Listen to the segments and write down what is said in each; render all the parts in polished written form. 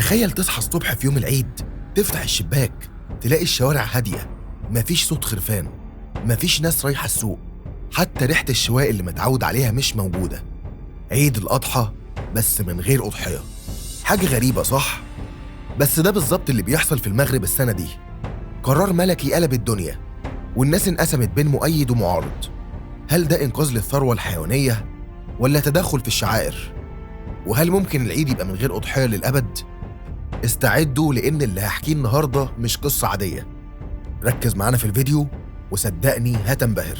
تخيل تصحى الصبح في يوم العيد، تفتح الشباك تلاقي الشوارع هادية، مفيش صوت خرفان، مفيش ناس رايحة السوق، حتى ريحة الشواء اللي متعود عليها مش موجودة. عيد الأضحى بس من غير أضحية. حاجة غريبة صح؟ بس ده بالظبط اللي بيحصل في المغرب السنة دي. قرار ملكي قلب الدنيا، والناس انقسمت بين مؤيد ومعارض. هل ده إنقاذ للثروة الحيوانية ولا تدخل في الشعائر؟ وهل ممكن العيد يبقى من غير أضحية للأبد؟ استعدوا لأن اللي هحكيه النهاردة مش قصة عادية. ركز معانا في الفيديو وصدقني هتنبهر.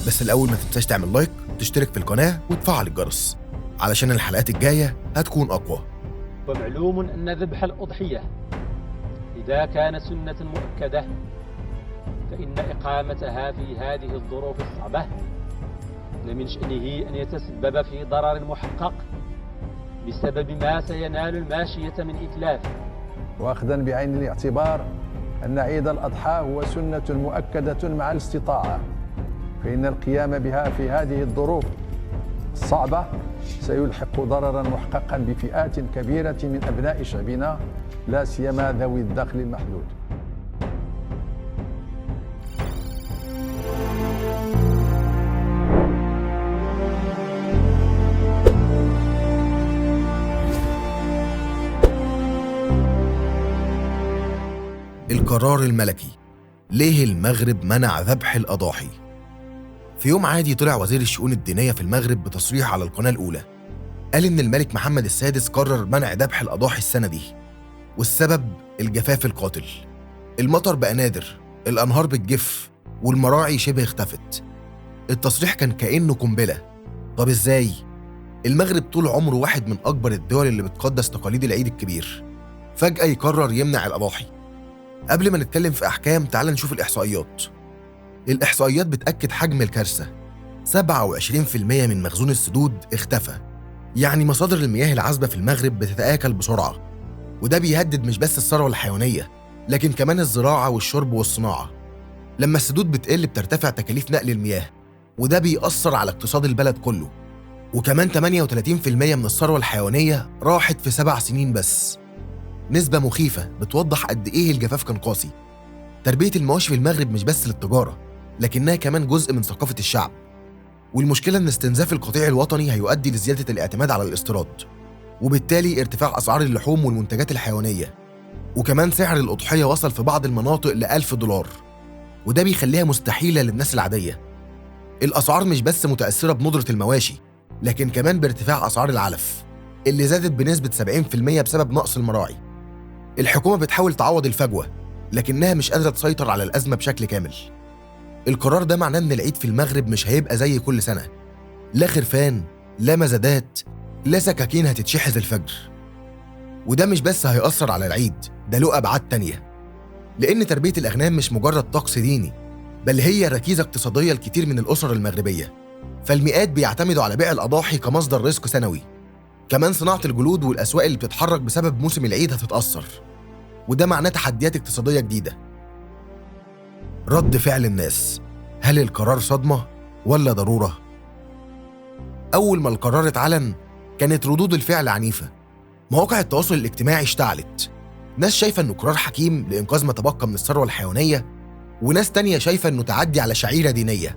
بس الأول ما تنساش تعمل لايك وتشترك في القناة وتفعل الجرس علشان الحلقات الجاية هتكون أقوى. ومعلوم أن ذبح الأضحية إذا كان سنة مؤكدة فإن إقامتها في هذه الظروف الصعبة لمن شأنه أن يتسبب في ضرر محقق بسبب ما سينال الماشية من إتلاف. وأخذا بعين الاعتبار أن عيد الأضحى هو سنة مؤكدة مع الاستطاعة، فإن القيام بها في هذه الظروف الصعبة سيلحق ضررا محققا بفئات كبيرة من أبناء شعبنا، لا سيما ذوي الدخل المحدود. القرار الملكي. ليه المغرب منع ذبح الأضاحي؟ في يوم عادي طلع وزير الشؤون الدينية في المغرب بتصريح على القناة الأولى، قال إن الملك محمد السادس قرر منع ذبح الأضاحي السنة دي، والسبب الجفاف القاتل. المطر بقى نادر، الأنهار بتجف، والمراعي شبه اختفت. التصريح كان كأنه قنبلة. طب إزاي؟ المغرب طول عمره واحد من أكبر الدول اللي بتقدس تقاليد العيد الكبير، فجأة يقرر يمنع الأضاحي. قبل ما نتكلم في أحكام تعال نشوف الإحصائيات. الإحصائيات بتأكد حجم الكارثة. 27% من مخزون السدود اختفى، يعني مصادر المياه العذبة في المغرب بتتآكل بسرعة، وده بيهدد مش بس الثروة الحيوانية لكن كمان الزراعة والشرب والصناعة. لما السدود بتقل بترتفع تكاليف نقل المياه، وده بيأثر على اقتصاد البلد كله. وكمان 38% من الثروة الحيوانية راحت في 7 سنين بس، نسبة مخيفة بتوضح قد إيه الجفاف كان قاسي. تربية المواشي في المغرب مش بس للتجارة لكنها كمان جزء من ثقافة الشعب، والمشكلة إن استنزاف القطيع الوطني هيؤدي لزيادة الاعتماد على الاستيراد، وبالتالي ارتفاع أسعار اللحوم والمنتجات الحيوانية. وكمان سعر الأضحية وصل في بعض المناطق ل$1000، وده بيخليها مستحيلة للناس العادية. الأسعار مش بس متأثرة بندرة المواشي لكن كمان بارتفاع أسعار العلف اللي زادت بنسبة 70% بسبب نقص المراعي. الحكومة بتحاول تعوض الفجوة لكنها مش قادرة تسيطر على الأزمة بشكل كامل. القرار ده معناه إن العيد في المغرب مش هيبقى زي كل سنة، لا خرفان، لا مزادات، لا سكاكين هتتشحذ الفجر. وده مش بس هيأثر على العيد، ده له أبعاد تانية، لأن تربية الأغنام مش مجرد طقس ديني بل هي ركيزة اقتصادية لكتير من الأسر المغربية. فالمئات بيعتمدوا على بيع الأضاحي كمصدر رزق سنوي. كمان صناعة الجلود والأسواق اللي بتتحرك بسبب موسم العيد هتتأثر، وده معناه تحديات اقتصادية جديدة. رد فعل الناس، هل القرار صدمة ولا ضرورة؟ أول ما القرار اتعلن كانت ردود الفعل عنيفة. مواقع التواصل الاجتماعي اشتعلت، ناس شايفة إنه قرار حكيم لإنقاذ ما تبقى من الثروة الحيوانية، وناس تانية شايفة إنه تعدي على شعيرة دينية.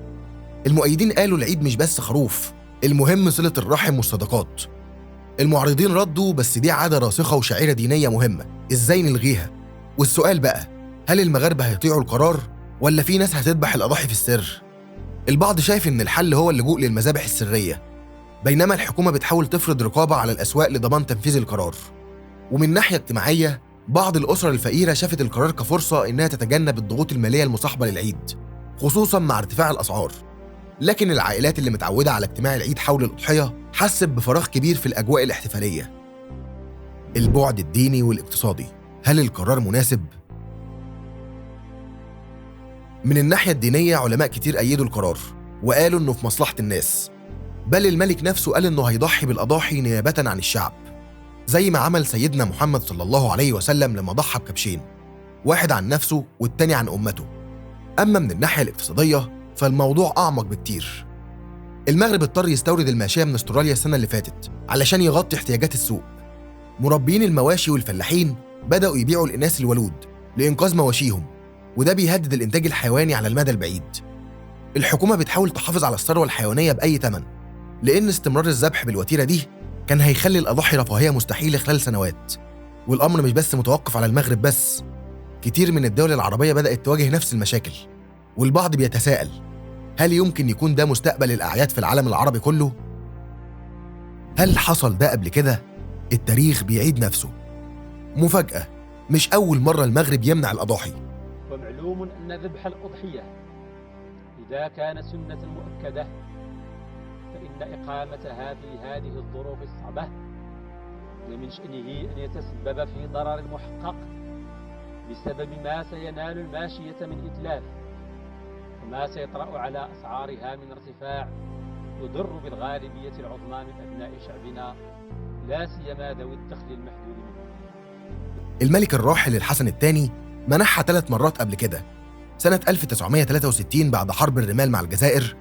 المؤيدين قالوا العيد مش بس خروف، المهم صلة الرحم والصدقات. المعارضين ردوا بس دي عادة راسخة وشعيرة دينية مهمة، إزاي نلغيها؟ والسؤال بقى، هل المغاربة هيطيعوا القرار ولا في ناس هتذبح الأضاحي في السر؟ البعض شايف إن الحل هو اللجوء للمذابح السرية، بينما الحكومة بتحاول تفرض رقابة على الأسواق لضمان تنفيذ القرار. ومن ناحية اجتماعية، بعض الأسر الفقيرة شافت القرار كفرصة إنها تتجنب الضغوط المالية المصاحبة للعيد، خصوصاً مع ارتفاع الأسعار. لكن العائلات اللي متعودة على اجتماع العيد حول الأضحية حست بفراغ كبير في الأجواء الاحتفالية. البعد الديني والاقتصادي، هل القرار مناسب؟ من الناحية الدينية علماء كتير أيدوا القرار وقالوا إنه في مصلحة الناس، بل الملك نفسه قال إنه هيضحي بالأضاحي نيابة عن الشعب، زي ما عمل سيدنا محمد صلى الله عليه وسلم لما ضحى بكبشين، واحد عن نفسه والتاني عن أمته. أما من الناحية الاقتصادية فالموضوع أعمق بكتير. المغرب اضطر يستورد الماشية من استراليا السنة اللي فاتت علشان يغطي احتياجات السوق، مربين المواشي والفلاحين بدأوا يبيعوا الإناث الولود لإنقاذ مواشيهم، وده بيهدد الإنتاج الحيواني على المدى البعيد. الحكومة بتحاول تحافظ على الثروة الحيوانية بأي ثمن، لأن استمرار الذبح بالوتيرة دي كان هيخلي الأضاحي رفاهية مستحيلة خلال سنوات. والأمر مش بس متوقف على المغرب بس، كتير من الدول العربية بدأت تواجه نفس المشاكل. والبعض بيتساءل، هل يمكن يكون ده مستقبل الأعياد في العالم العربي كله؟ هل حصل ده قبل كده؟ التاريخ بيعيد نفسه. مفاجأة، مش أول مرة المغرب يمنع الأضاحي. ومعلوم أن ذبح الأضحية إذا كان سنة مؤكدة فإن إقامتها في هذه الظروف الصعبة لمن شأنه أن يتسبب في ضرر محقق بسبب ما سينال الماشية من إتلاف، وما سيطرأ على أسعارها من ارتفاع يضر بالغالبية العظمى من أبناء شعبنا، لا سيما ذوي الدخل المحدود منه. الملك الراحل الحسن الثاني منحها 3 مرات قبل كده، سنة 1963 بعد حرب الرمال مع الجزائر،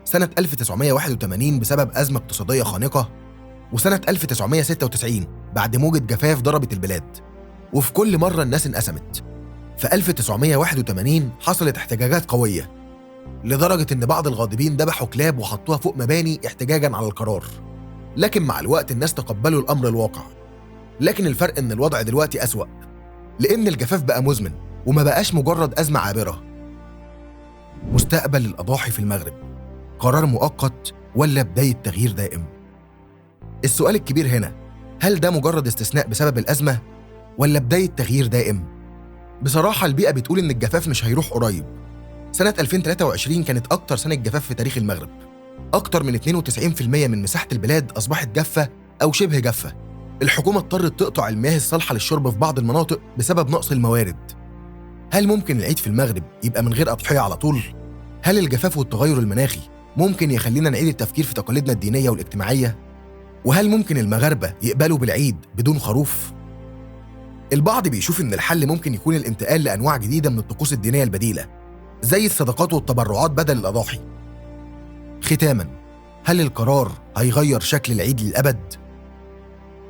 سنة 1981 بسبب أزمة اقتصادية خانقة، وسنة 1996 بعد موجة جفاف ضربت البلاد. وفي كل مرة الناس انقسمت. في 1981 حصلت احتجاجات قوية لدرجة إن بعض الغاضبين ذبحوا كلاب وحطوها فوق مباني احتجاجاً على القرار. لكن مع الوقت الناس تقبلوا الأمر الواقع. لكن الفرق إن الوضع دلوقتي أسوأ، لأن الجفاف بقى مزمن وما بقاش مجرد أزمة عابرة. مستقبل الأضاحي في المغرب قرار مؤقت ولا بداية تغيير دائم؟ السؤال الكبير هنا، هل ده مجرد استثناء بسبب الأزمة ولا بداية تغيير دائم؟ بصراحة البيئة بتقول إن الجفاف مش هيروح قريب. سنة 2023 كانت أكتر سنة جفاف في تاريخ المغرب. أكتر من 92% من مساحة البلاد أصبحت جافة أو شبه جافة. الحكومة اضطرت تقطع المياه الصالحة للشرب في بعض المناطق بسبب نقص الموارد. هل ممكن العيد في المغرب يبقى من غير أضحية على طول؟ هل الجفاف والتغير المناخي ممكن يخلينا نعيد التفكير في تقاليدنا الدينية والاجتماعية؟ وهل ممكن المغاربة يقبلوا بالعيد بدون خروف؟ البعض بيشوف إن الحل ممكن يكون الانتقال لأنواع جديدة من الطقوس الدينية البديلة، زي الصدقات والتبرعات بدل الأضاحي. ختاماً، هل القرار هيغير شكل العيد للأبد؟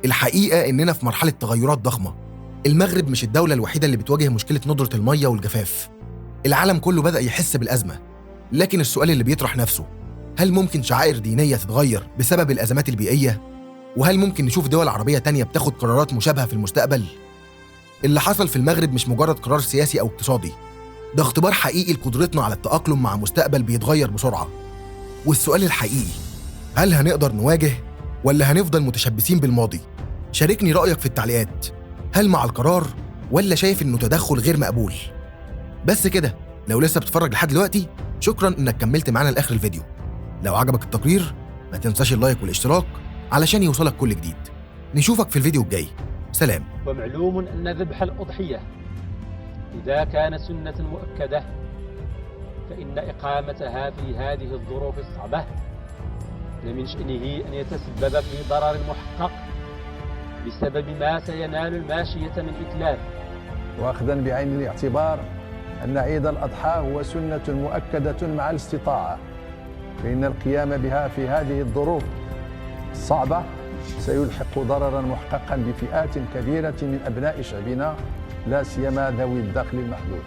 الحقيقة إننا في مرحلة تغيرات ضخمة. المغرب مش الدولة الوحيدة اللي بتواجه مشكلة ندرة المية والجفاف. العالم كله بدأ يحس بالأزمة. لكن السؤال اللي بيطرح نفسه، هل ممكن شعائر دينية تتغير بسبب الأزمات البيئية؟ وهل ممكن نشوف دول عربية تانية بتاخد قرارات مشابهة في المستقبل؟ اللي حصل في المغرب مش مجرد قرار سياسي أو اقتصادي، ده اختبار حقيقي لقدرتنا على التأقلم مع مستقبل بيتغير بسرعة. والسؤال الحقيقي، هل هنقدر نواجه ولا هنفضل متشبثين بالماضي؟ شاركني رأيك في التعليقات. هل مع القرار ولا شايف إنه تدخل غير مقبول؟ بس كده، لو لسه بتتفرج لحد دلوقتي شكراً إنك كملت معانا لآخر الفيديو. لو عجبك التقرير ما تنساش اللايك والاشتراك علشان يوصلك كل جديد. نشوفك في الفيديو الجاي. سلام. ومعلوم أن ذبح الأضحية إذا كان سنة مؤكدة فإن إقامتها في هذه الظروف الصعبة لمن شأنه أن يتسبب في ضرر محقق بسبب ما سينال الماشية من إتلاف. وأخذا بعين الاعتبار أن عيد الأضحى هو سنة مؤكدة مع الاستطاعة، فإن القيام بها في هذه الظروف الصعبة سيلحق ضررا محققا بفئات كبيرة من أبناء شعبنا، لا سيما ذوي الدخل المحدود.